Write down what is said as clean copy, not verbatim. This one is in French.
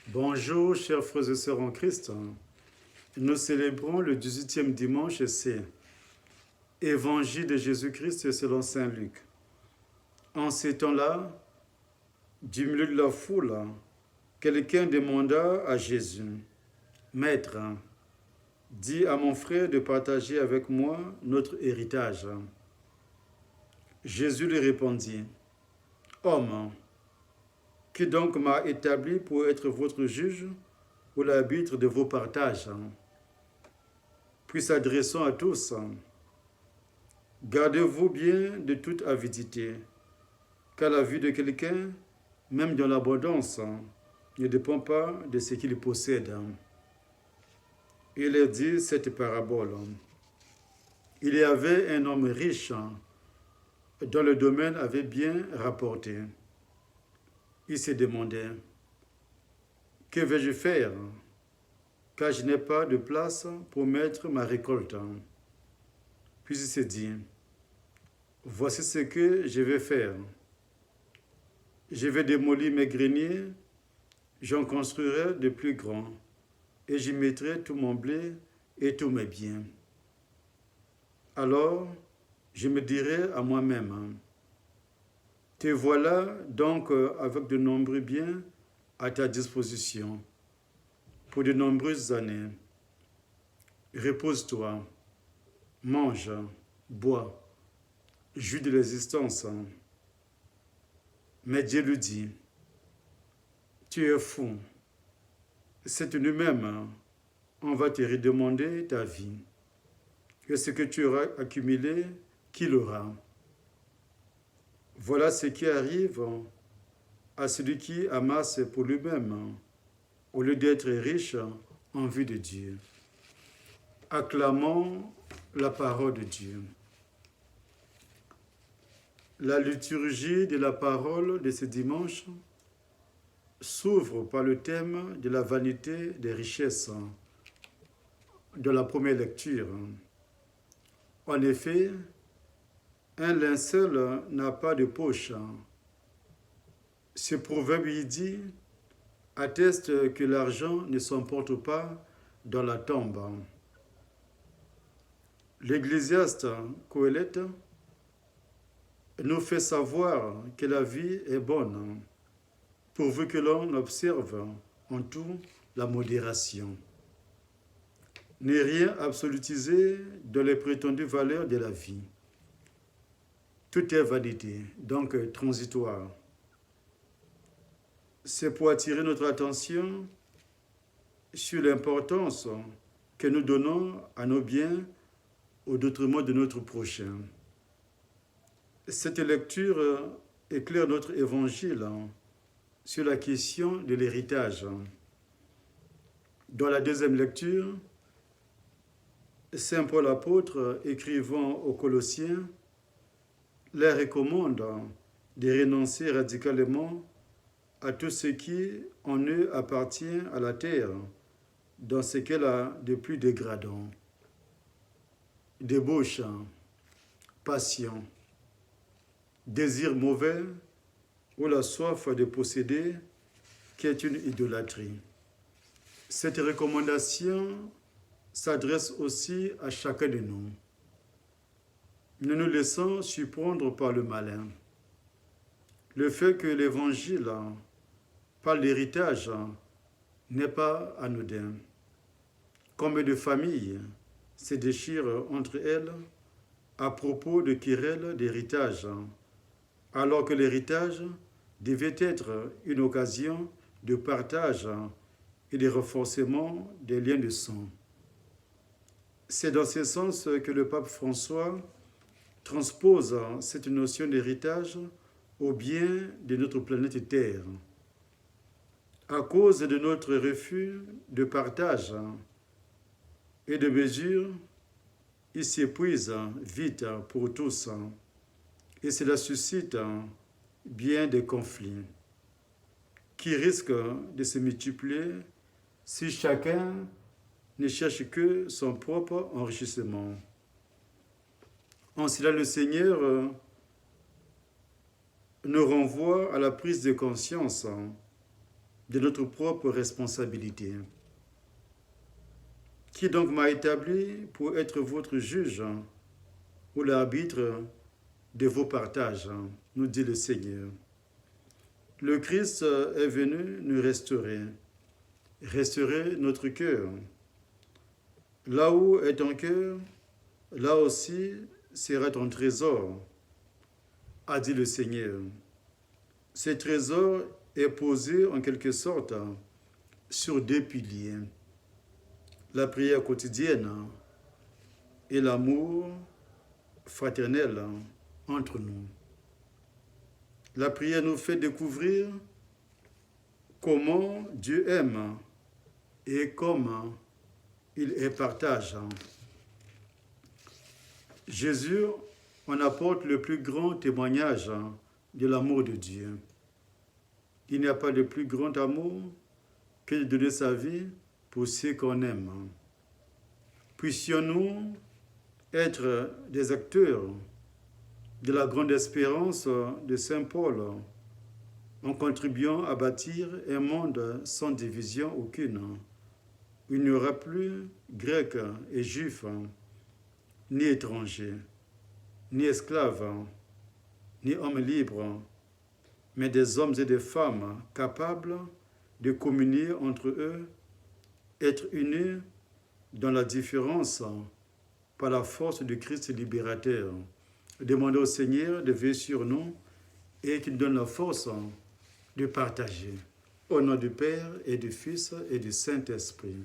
Bonjour, chers frères et sœurs en Christ. Nous célébrons le 18e dimanche et c'est Évangile de Jésus-Christ selon Saint Luc. En ces temps-là, du milieu de la foule, quelqu'un demanda à Jésus, Maître, dis à mon frère de partager avec moi notre héritage. Jésus lui répondit, Homme, qui donc m'a établi pour être votre juge ou l'arbitre de vos partages? Puis s'adressant à tous, gardez-vous bien de toute avidité, car la vie de quelqu'un, même dans l'abondance, ne dépend pas de ce qu'il possède. Il leur dit cette parabole. Il y avait un homme riche dont le domaine avait bien rapporté. Il se demandait, que vais-je faire, car je n'ai pas de place pour mettre ma récolte. Puis il se dit, voici ce que je vais faire. Je vais démolir mes greniers, j'en construirai de plus grands, et j'y mettrai tout mon blé et tous mes biens. Alors, je me dirai à moi-même, te voilà donc avec de nombreux biens à ta disposition pour de nombreuses années. Repose-toi, mange, bois, jouis de l'existence. Mais Dieu lui dit, tu es fou. Cette nuit même, on va te redemander ta vie. Et ce que tu auras accumulé, qui l'aura? Voilà ce qui arrive à celui qui amasse pour lui-même, au lieu d'être riche en vue de Dieu. Acclamons la parole de Dieu. La liturgie de la parole de ce dimanche s'ouvre par le thème de la vanité des richesses de la première lecture. En effet, un linceul n'a pas de poche. Ce proverbe y dit atteste que l'argent ne s'emporte pas dans la tombe. L'ecclésiaste Coëlette nous fait savoir que la vie est bonne, pourvu que l'on observe en tout la modération. Ne rien absolutiser dans les prétendues valeurs de la vie. Tout est vanité, donc transitoire. C'est pour attirer notre attention sur l'importance que nous donnons à nos biens au détriment de notre prochain. Cette lecture éclaire notre évangile sur la question de l'héritage. Dans la deuxième lecture, Saint Paul apôtre, écrivant aux Colossiens, leur recommande de renoncer radicalement à tout ce qui en eux appartient à la terre, dans ce qu'elle a de plus dégradant. Débauche, passion, désir mauvais ou la soif de posséder, qui est une idolâtrie. Cette recommandation s'adresse aussi à chacun de nous. Ne nous laissons surprendre par le malin. Le fait que l'Évangile parle d'héritage n'est pas anodin. Combien de familles se déchirent entre elles à propos de querelles d'héritage, alors que l'héritage devait être une occasion de partage et de renforcement des liens de sang. C'est dans ce sens que le pape François transpose cette notion d'héritage au bien de notre planète Terre. À cause de notre refus de partage et de mesure, il s'épuise vite pour tous et cela suscite bien des conflits qui risquent de se multiplier si chacun ne cherche que son propre enrichissement. En cela, le Seigneur nous renvoie à la prise de conscience de notre propre responsabilité. Qui donc m'a établi pour être votre juge ou l'arbitre de vos partages, nous dit le Seigneur. Le Christ est venu nous restaurer notre cœur. Là où est ton cœur, là aussi sera ton trésor, a dit le Seigneur. Ce trésor est posé en quelque sorte sur deux piliers. La prière quotidienne et l'amour fraternel entre nous. La prière nous fait découvrir comment Dieu aime et comment il est partageant. Jésus en apporte le plus grand témoignage de l'amour de Dieu. Il n'y a pas de plus grand amour que de donner sa vie pour ceux qu'on aime. Puissions-nous être des acteurs de la grande espérance de Saint Paul en contribuant à bâtir un monde sans division aucune. Il n'y aura plus grec et juif, ni étrangers, ni esclaves, ni hommes libres, mais des hommes et des femmes capables de communier entre eux, être unis dans la différence par la force du Christ libérateur. Demandez au Seigneur de veiller sur nous et qu'il nous donne la force de partager. Au nom du Père et du Fils et du Saint-Esprit.